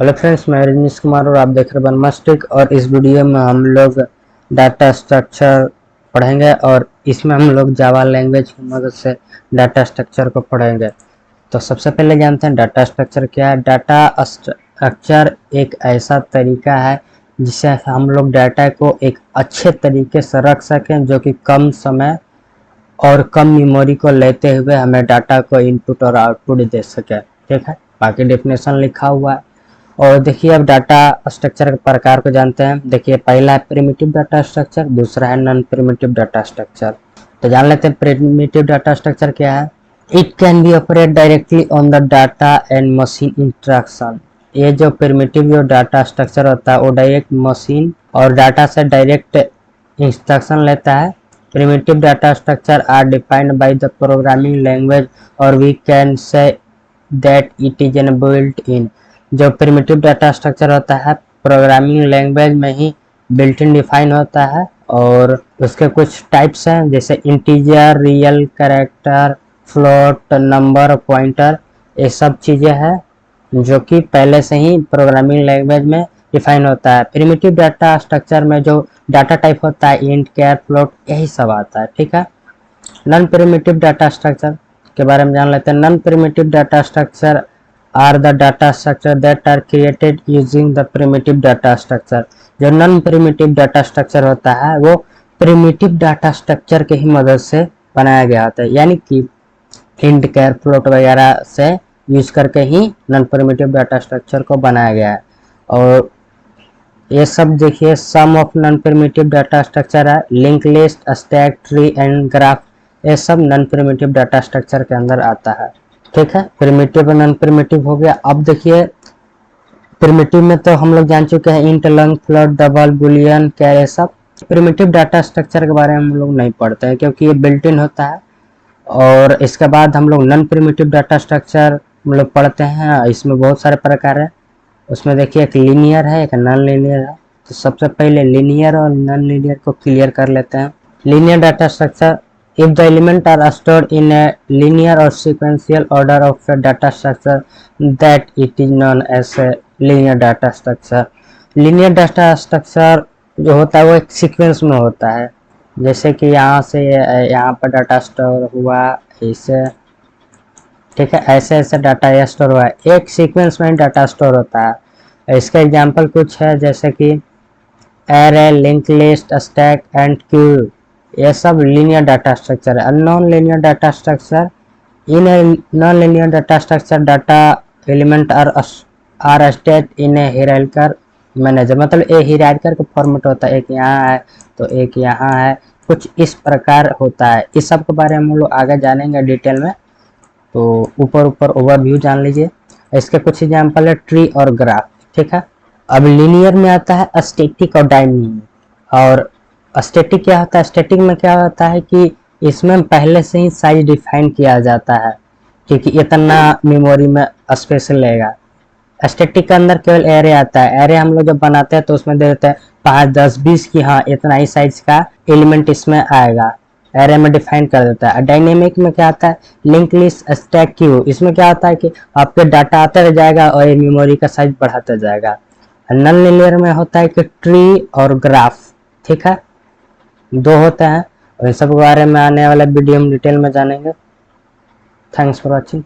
Hello friends, मैं रजनीश कुमार और आप देख रहे हैं बनमास्टिक। और इस वीडियो में हम लोग डाटा स्ट्रक्चर पढ़ेंगे और इसमें हम लोग जावा लैंग्वेज की मदद से डाटा स्ट्रक्चर को पढ़ेंगे। तो सबसे पहले जानते हैं डाटा स्ट्रक्चर क्या है। डाटा स्ट्रक्चर एक ऐसा तरीका है जिससे हम लोग डाटा को एक अच्छे तरीके से रख सकें, जो कि कम समय और कम मेमोरी को लेते हुए हमें डाटा को इनपुट और आउटपुट दे सके। ठीक है, बाकी डेफिनेशन लिखा हुआ है। और देखिए, अब डाटा स्ट्रक्चर के प्रकार को जानते हैं। देखिए, पहला है प्रिमिटिव डाटा स्ट्रक्चर, दूसरा है नॉन प्रिमिटिव डाटा स्ट्रक्चर। तो जान लेते हैं प्रिमिटिव डाटा स्ट्रक्चर क्या है। It can be operate directly on the data and machine interaction. ये जो प्रिमिटिव जो डाटा स्ट्रक्चर होता है वो डायरेक्ट मशीन और डाटा से डायरेक्ट इंस्ट्रक्शन लेता है। Primitive data structure are defined by the programming language or we can say that it is built-in। जो primitive data structure होता है प्रोग्रामिंग लैंग्वेज में ही बिल्ट इन डिफाइन होता है और उसके कुछ टाइप्स हैं, जैसे integer, real, character, float, number, pointer. ये सब चीज़ें हैं जो कि पहले से ही प्रोग्रामिंग लैंग्वेज में डिफाइन होता है। प्रिमिटिव डाटा स्ट्रक्चर में जो डाटा टाइप होता है इंट, कैर, फ्लोट, यही सब आता है। ठीक है, नॉन प्रिमिटिव डाटा स्ट्रक्चर के बारे में जान लेते हैं। Non primitive data structure are the data structure that are created using the primitive data structure. जो नॉन प्रिमिटिव डाटा स्ट्रक्चर होता है वो प्रिमिटिव डाटा स्ट्रक्चर के ही मदद से बनाया गया होता है, यानी कि इंट, कैर, फ्लोट वगैरह से यूज करके ही नॉन प्रिमिटिव डाटा स्ट्रक्चर को बनाया गया है। और ये सब देखिए, some of non primitive data structure है link list, stack, tree and graph. ये सब नॉन प्रिमिटिव डाटा स्ट्रक्चर के अंदर आता है। ठीक है, प्रिमिटिव और नॉन प्रिमिटिव हो गया। अब देखिए, प्रिमिटिव में तो हम लोग जान चुके हैं int, long, float, double, boolean, char, ये सब। प्रिमिटिव डाटा स्ट्रक्चर के बारे में हम लोग नहीं पढ़ते हैं क्योंकि ये बिल्ट इन होता है। और इसके बाद हम लोग नॉन प्रिमिटिव डाटा स्ट्रक्चर हम लोग पढ़ते हैं। इसमें बहुत सारे प्रकार है। उसमें देखिए, एक लीनियर है, एक नॉन लीनियर है। तो सबसे पहले लीनियर और नॉन लीनियर को क्लियर कर लेते हैं। Linear data structure, if the element are stored in a linear और sequential order of a data structure that it is known as a linear data structure. Linear data structure जो होता है वो एक सीक्वेंस में होता है, जैसे कि यहाँ से यहाँ पर डाटा स्टोर हुआ इसे। ठीक है, ऐसे ऐसे डाटा स्टोर हुआ है, एक सीक्वेंस में डाटा स्टोर होता है। इसका एग्जांपल कुछ है, जैसे कि array, link list, stack and queue. ये सब लीनियर डाटा स्ट्रक्चर है। Non linear data structure, in a non linear data structure data element are state in a hierarchical manager. मतलब ये हिरार्चिकल का फॉर्मेट होता है, एक यहाँ है तो एक यहाँ है, कुछ इस प्रकार होता है। इस सब के बारे में हम लोग आगे जानेंगे डिटेल में। तो ऊपर ऊपर ओवरव्यू जान लीजिए। इसके कुछ एग्जांपल है ट्री और ग्राफ। ठीक है, अब लीनियर में आता है स्टैटिक और डायनेमिक। और स्टैटिक क्या होता है, स्टैटिक में क्या होता है कि इसमें पहले से ही साइज डिफाइन किया जाता है, क्योंकि इतना मेमोरी में स्पेस लेगा। स्टैटिक के अंदर केवल एरे आता है। एरे हम लोग जब बनाते हैं तो उसमें दे देते हैं 5, 10, 20 की, हाँ इतना ही साइज का एलिमेंट इसमें आएगा, एरे में डिफाइन कर देता है। डायनेमिक में क्या आता है, लिंक लिस्ट, स्टैक, क्यू। इसमें क्या होता है कि आपके डाटा आता रह जाएगा और ये मेमोरी का साइज बढ़ाता जाएगा। नॉन लीनियर में होता है कि ट्री और ग्राफ। ठीक है, दो होते हैं और इन सब के बारे में आने वाले वीडियो में डिटेल में जानेंगे। Thanks for watching.